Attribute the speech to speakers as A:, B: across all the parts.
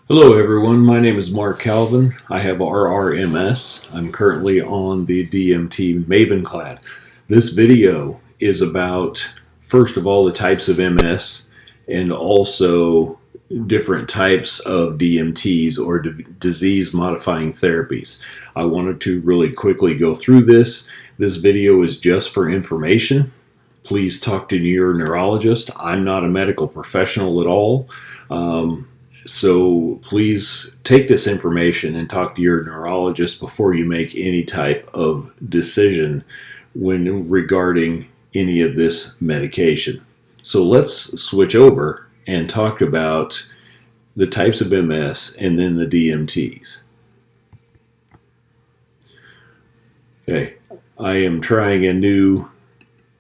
A: Hello everyone, my name is Mark Calvin. I have RRMS. I'm currently on the DMT Mavenclad. This video is about, first of all, the types of MS and also different types of DMTs or disease modifying therapies. I wanted to really quickly go through this. This video is just for information. Please talk to your neurologist. I'm not a medical professional at all. So please take this information and talk to your neurologist before you make any type of decision when regarding any of this medication. So let's switch over and talk about the types of MS and then the DMTs. Okay, I am trying a new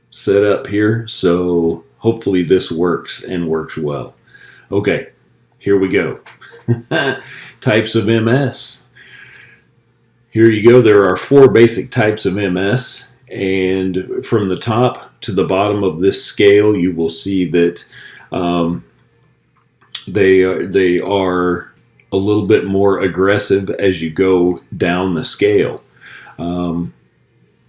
A: setup here, so hopefully this works and works well. Okay. Here we go. Types of MS. Here you go. There are 4 basic types of MS, and from the top to the bottom of this scale, you will see that they are a little bit more aggressive as you go down the scale.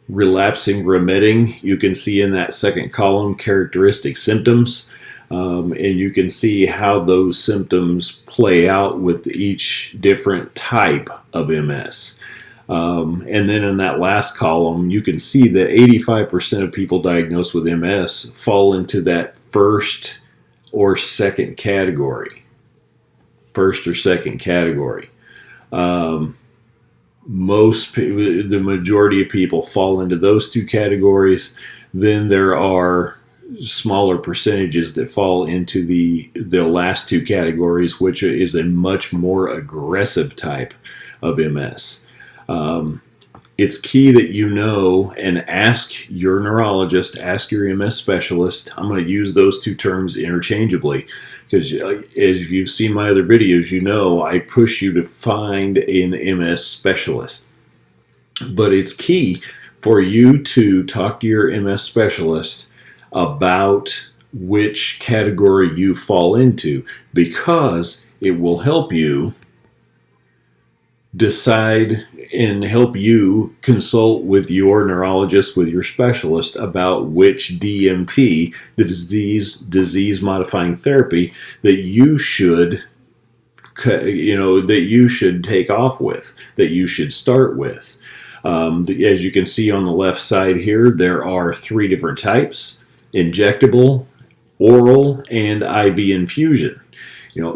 A: Relapsing, remitting, you can see in that second column characteristic symptoms. And you can see how those symptoms play out with each different type of MS. And then in that last column, you can see that 85% of people diagnosed with MS fall into that first or second category. The majority of people fall into those 2 categories. Then there are smaller percentages that fall into the last 2 categories, which is a much more aggressive type of MS. It's key that you know and ask your neurologist, ask your MS specialist. I'm going to use those 2 terms interchangeably because as you've seen my other videos, you know I push you to find an MS specialist. But it's key for you to talk to your MS specialist about which category you fall into, because it will help you decide and help you consult with your neurologist, with your specialist, about which DMT, the disease modifying therapy, that you should take off with, that you should start with. As you can see on the left side here, there are 3 different types: injectable, oral, and IV infusion.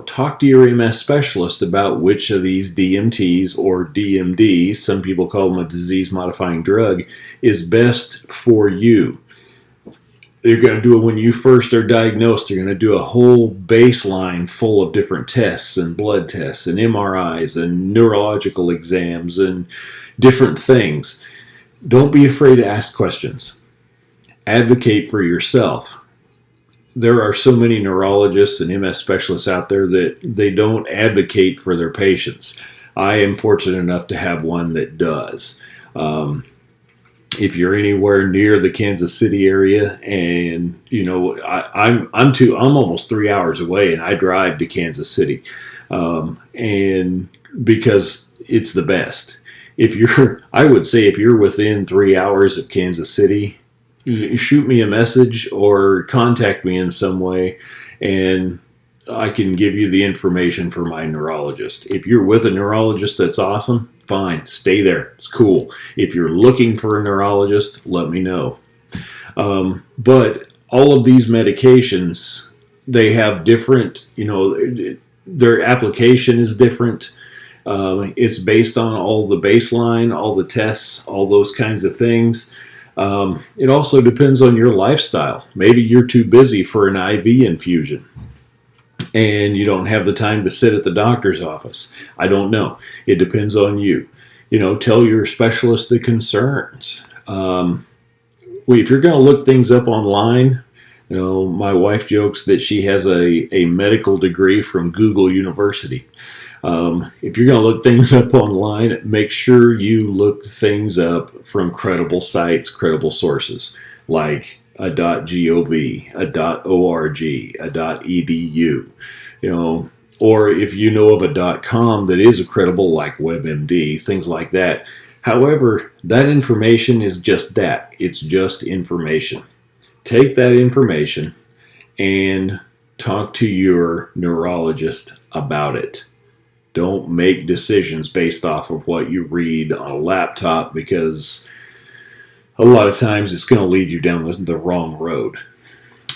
A: Talk to your MS specialist about which of these DMTs or DMD, some people call them a disease-modifying drug, is best for you. They're going to do it when you first are diagnosed. They're going to do a whole baseline full of different tests and blood tests and MRIs and neurological exams and different things. Don't be afraid to ask questions. Advocate for yourself. There are so many neurologists and MS specialists out there that they don't advocate for their patients. I am fortunate enough to have one that does. If you're anywhere near the Kansas City area, and I'm almost 3 hours away, and I drive to Kansas City, and because it's the best. I would say if you're within 3 hours of Kansas City, shoot me a message or contact me in some way, and I can give you the information for my neurologist. If you're with a neurologist, that's awesome. Fine, stay there. It's cool. If you're looking for a neurologist, let me know. But all of these medications, they have different, their application is different. It's based on all the baseline, all the tests, all those kinds of things. It also depends on your lifestyle. Maybe you're too busy for an IV infusion and you don't have the time to sit at the doctor's office. I don't know. It depends on you. Tell your specialist the concerns. If you're going to look things up online, my wife jokes that she has a medical degree from Google University. If you're going to look things up online, make sure you look things up from credible sites, credible sources, like a .gov, a .org, a .edu, or if you know of a .com that is credible, like WebMD, things like that. However, that information is just that. It's just information. Take that information and talk to your neurologist about it. Don't make decisions based off of what you read on a laptop, because a lot of times it's going to lead you down the wrong road.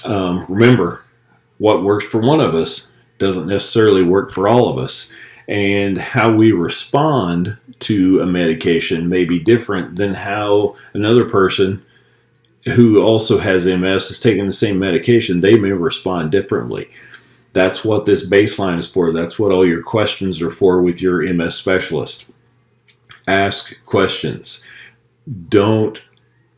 A: Remember, what works for one of us doesn't necessarily work for all of us. And how we respond to a medication may be different than how another person who also has MS is taking the same medication. They may respond differently. That's what this baseline is for. That's what all your questions are for with your MS specialist. Ask questions. Don't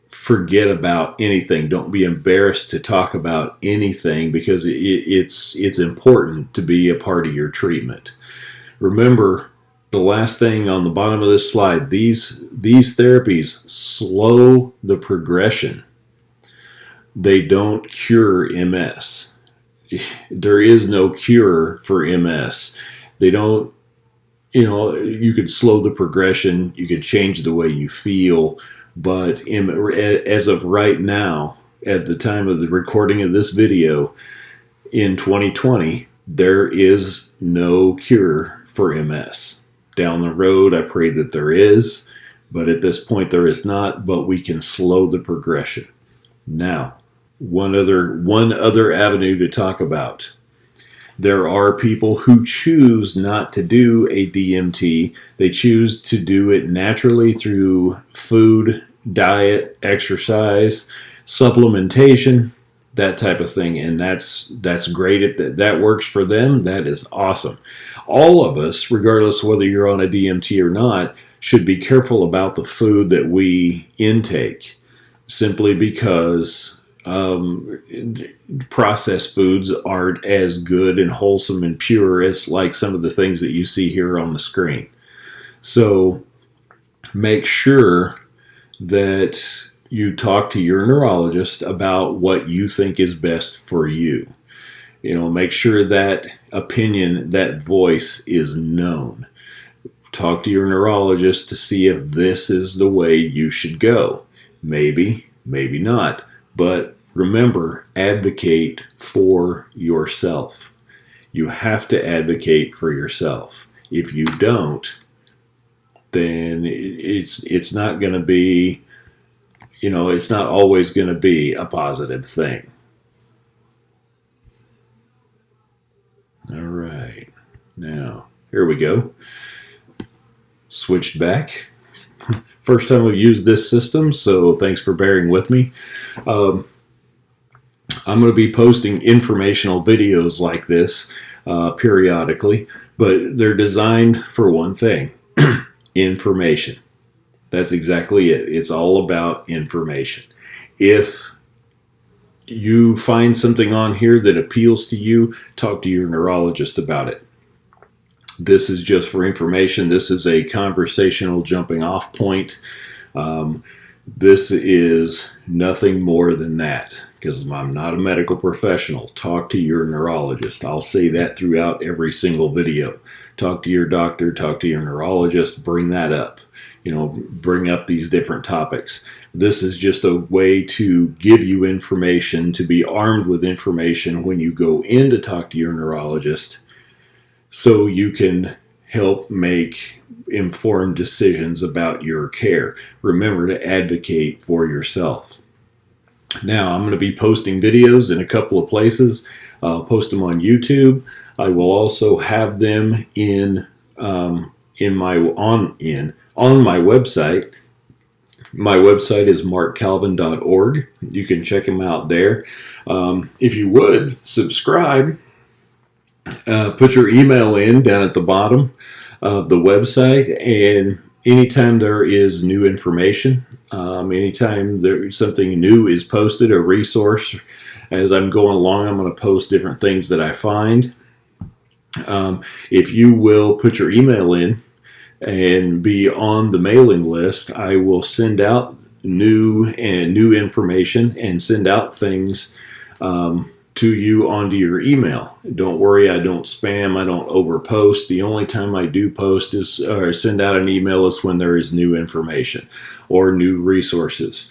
A: forget about anything. Don't be embarrassed to talk about anything, because it's important to be a part of your treatment. Remember, the last thing on the bottom of this slide, these therapies slow the progression. They don't cure MS. There is no cure for MS. They don't, you could slow the progression, you could change the way you feel, but as of right now, at the time of the recording of this video in 2020, there is no cure for MS. Down the road, I pray that there is, but at this point there is not, but we can slow the progression. Now, one other avenue to talk about. There are people who choose not to do a DMT. They choose to do it naturally through food, diet, exercise, supplementation, that type of thing. And that's great. If that works for them, that is awesome. All of us, regardless of whether you're on a DMT or not, should be careful about the food that we intake, simply because processed foods aren't as good and wholesome and pure as like some of the things that you see here on the screen. So make sure that you talk to your neurologist about what you think is best for you. Make sure that opinion, that voice is known. Talk to your neurologist to see if this is the way you should go. Maybe, maybe not. But remember, advocate for yourself. You have to advocate for yourself. If you don't, then it's not going to be, it's not always going to be a positive thing. All right. Now, here we go. Switched back. First time I've used this system, so thanks for bearing with me. I'm going to be posting informational videos like this periodically, but they're designed for one thing: information. That's exactly it. It's all about information. If you find something on here that appeals to you, talk to your neurologist about it. This is just for information. This is a conversational jumping off point. This is nothing more than that, because I'm not a medical professional. Talk to your neurologist. I'll say that throughout every single video. Talk to your doctor, talk to your neurologist, bring that up. Bring up these different topics. This is just a way to give you information, to be armed with information when you go in to talk to your neurologist, so you can help make informed decisions about your care. Remember to advocate for yourself. Now, I'm going to be posting videos in a couple of places. I'll post them on YouTube. I will also have them on my website. My website is markcalvin.org. You can check them out there. If you would, subscribe. Put your email in down at the bottom of the website, and anytime there is new information, anytime there's something new is posted, a resource, as I'm going along, I'm going to post different things that I find. If you will put your email in and be on the mailing list, I will send out new information and send out things to you onto your email. Don't worry, I don't spam, I don't overpost. The only time I do post is or send out an email is when there is new information or new resources.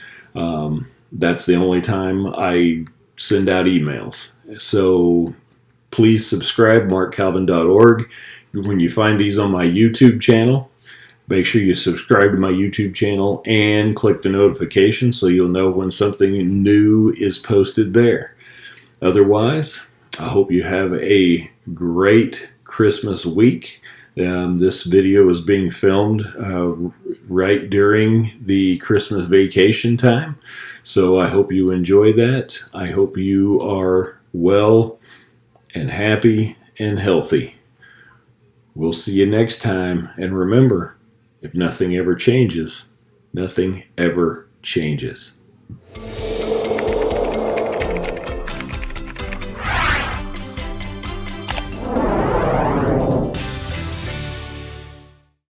A: That's the only time I send out emails. So please subscribe, markcalvin.org. When you find these on my YouTube channel, make sure you subscribe to my YouTube channel and click the notification so you'll know when something new is posted there. Otherwise, I hope you have a great Christmas week. This video is being filmed right during the Christmas vacation time, so I hope you enjoy that. I hope you are well and happy and healthy. We'll see you next time, and remember, if nothing ever changes, nothing ever changes.